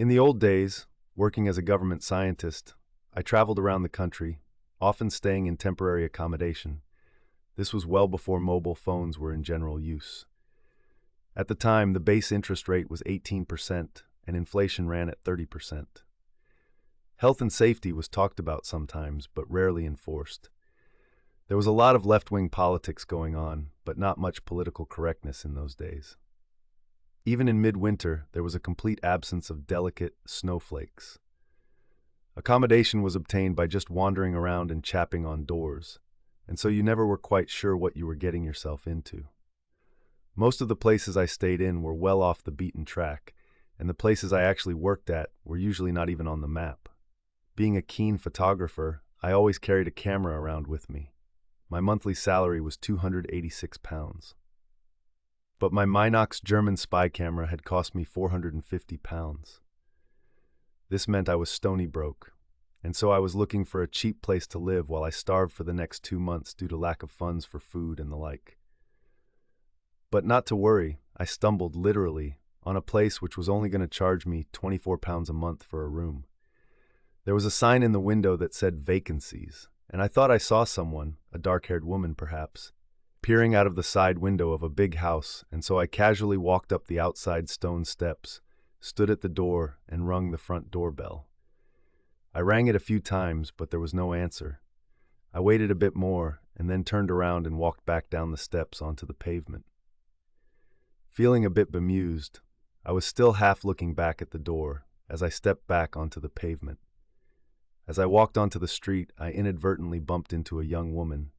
In the old days, working as a government scientist, I traveled around the country, often staying in temporary accommodation. This was well before mobile phones were in general use. At the time, the base interest rate was 18% and inflation ran at 30%. Health and safety was talked about sometimes, but rarely enforced. There was a lot of left-wing politics going on, but not much political correctness in those days. Even in midwinter, there was a complete absence of delicate snowflakes. Accommodation was obtained by just wandering around and chapping on doors, and so you never were quite sure what you were getting yourself into. Most of the places I stayed in were well off the beaten track, and the places I actually worked at were usually not even on the map. Being a keen photographer, I always carried a camera around with me. My monthly salary was £286. But my Minox German spy camera had cost me £450. This meant I was stony broke, and so I was looking for a cheap place to live while I starved for the next 2 months due to lack of funds for food and the like. But not to worry, I stumbled literally on a place which was only going to charge me £24 a month for a room. There was a sign in the window that said vacancies, and I thought I saw someone, a dark-haired woman perhaps, peering out of the side window of a big house, and so I casually walked up the outside stone steps, stood at the door, and rung the front doorbell. I rang it a few times, but there was no answer. I waited a bit more, and then turned around and walked back down the steps onto the pavement. Feeling a bit bemused, I was still half looking back at the door as I stepped back onto the pavement. As I walked onto the street, I inadvertently bumped into a young woman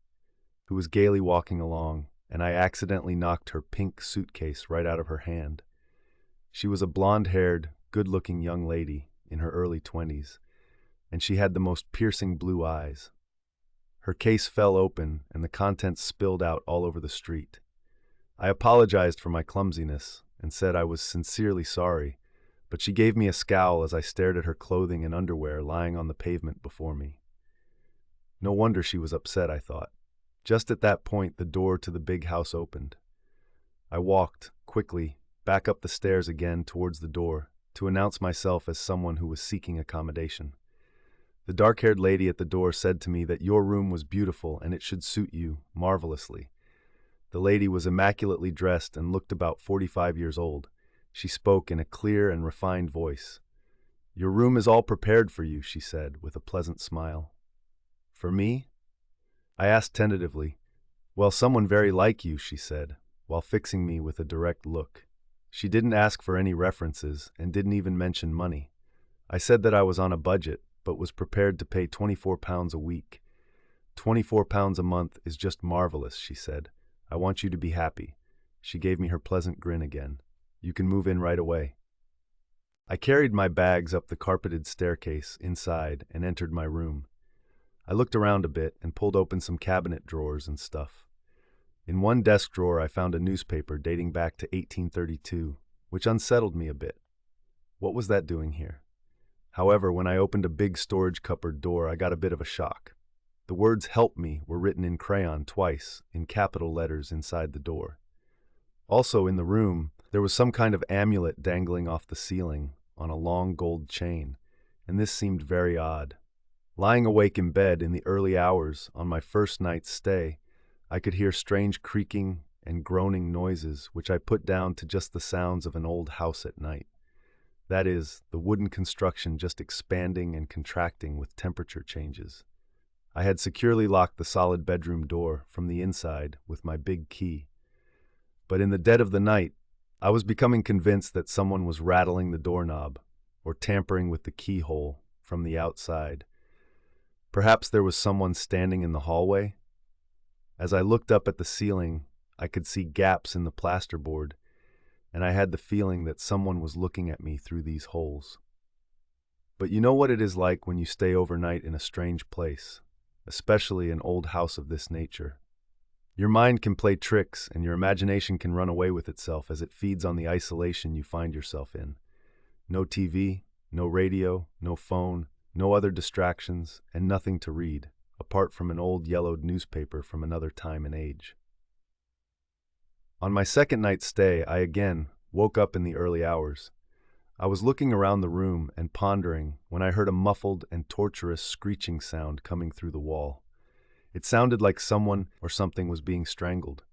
who was gaily walking along, and I accidentally knocked her pink suitcase right out of her hand. She was a blonde-haired, good-looking young lady in her early 20s, and she had the most piercing blue eyes. Her case fell open, and the contents spilled out all over the street. I apologized for my clumsiness and said I was sincerely sorry, but she gave me a scowl as I stared at her clothing and underwear lying on the pavement before me. No wonder she was upset, I thought. Just at that point, the door to the big house opened. I walked, quickly, back up the stairs again towards the door to announce myself as someone who was seeking accommodation. The dark-haired lady at the door said to me that your room was beautiful and it should suit you marvelously. The lady was immaculately dressed and looked about 45 years old. She spoke in a clear and refined voice. "Your room is all prepared for you," she said, with a pleasant smile. "For me?" I asked tentatively. "Well, someone very like you," she said, while fixing me with a direct look. She didn't ask for any references and didn't even mention money. I said that I was on a budget, but was prepared to pay £24 a week. £24 a month is just marvelous, she said. I want you to be happy. She gave me her pleasant grin again. You can move in right away. I carried my bags up the carpeted staircase inside and entered my room. I looked around a bit and pulled open some cabinet drawers and stuff. In one desk drawer I found a newspaper dating back to 1832, which unsettled me a bit. What was that doing here? However, when I opened a big storage cupboard door, I got a bit of a shock. The words "Help Me" were written in crayon twice, in capital letters inside the door. Also in the room, there was some kind of amulet dangling off the ceiling on a long gold chain, and this seemed very odd. Lying awake in bed in the early hours on my first night's stay, I could hear strange creaking and groaning noises which I put down to just the sounds of an old house at night. That is, the wooden construction just expanding and contracting with temperature changes. I had securely locked the solid bedroom door from the inside with my big key. But in the dead of the night, I was becoming convinced that someone was rattling the doorknob or tampering with the keyhole from the outside. Perhaps there was someone standing in the hallway. As I looked up at the ceiling, I could see gaps in the plasterboard, and I had the feeling that someone was looking at me through these holes. But you know what it is like when you stay overnight in a strange place, especially an old house of this nature. Your mind can play tricks and your imagination can run away with itself as it feeds on the isolation you find yourself in. No TV, no radio, no phone, no other distractions, and nothing to read, apart from an old yellowed newspaper from another time and age. On my second night's stay, I again woke up in the early hours. I was looking around the room and pondering when I heard a muffled and torturous screeching sound coming through the wall. It sounded like someone or something was being strangled,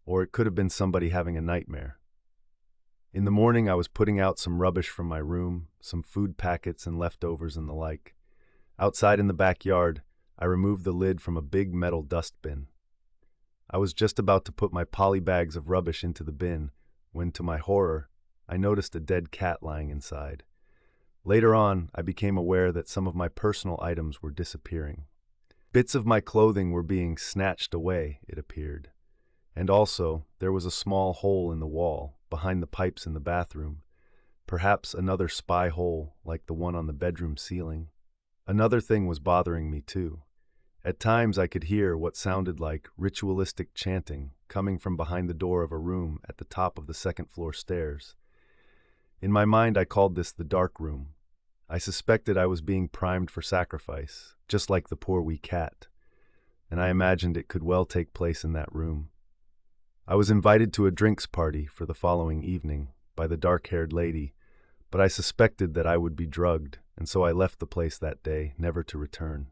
or it could have been somebody having a nightmare. In the morning, I was putting out some rubbish from my room, some food packets and leftovers and the like. Outside in the backyard, I removed the lid from a big metal dustbin. I was just about to put my poly bags of rubbish into the bin when, to my horror, I noticed a dead cat lying inside. Later on, I became aware that some of my personal items were disappearing. Bits of my clothing were being snatched away, it appeared. And also, there was a small hole in the wall, behind the pipes in the bathroom. Perhaps another spy hole, like the one on the bedroom ceiling. Another thing was bothering me too. At times I could hear what sounded like ritualistic chanting coming from behind the door of a room at the top of the second-floor stairs. In my mind, I called this the dark room. I suspected I was being primed for sacrifice, just like the poor wee cat, and I imagined it could well take place in that room. I was invited to a drinks party for the following evening by the dark-haired lady, but I suspected that I would be drugged, and so I left the place that day, never to return.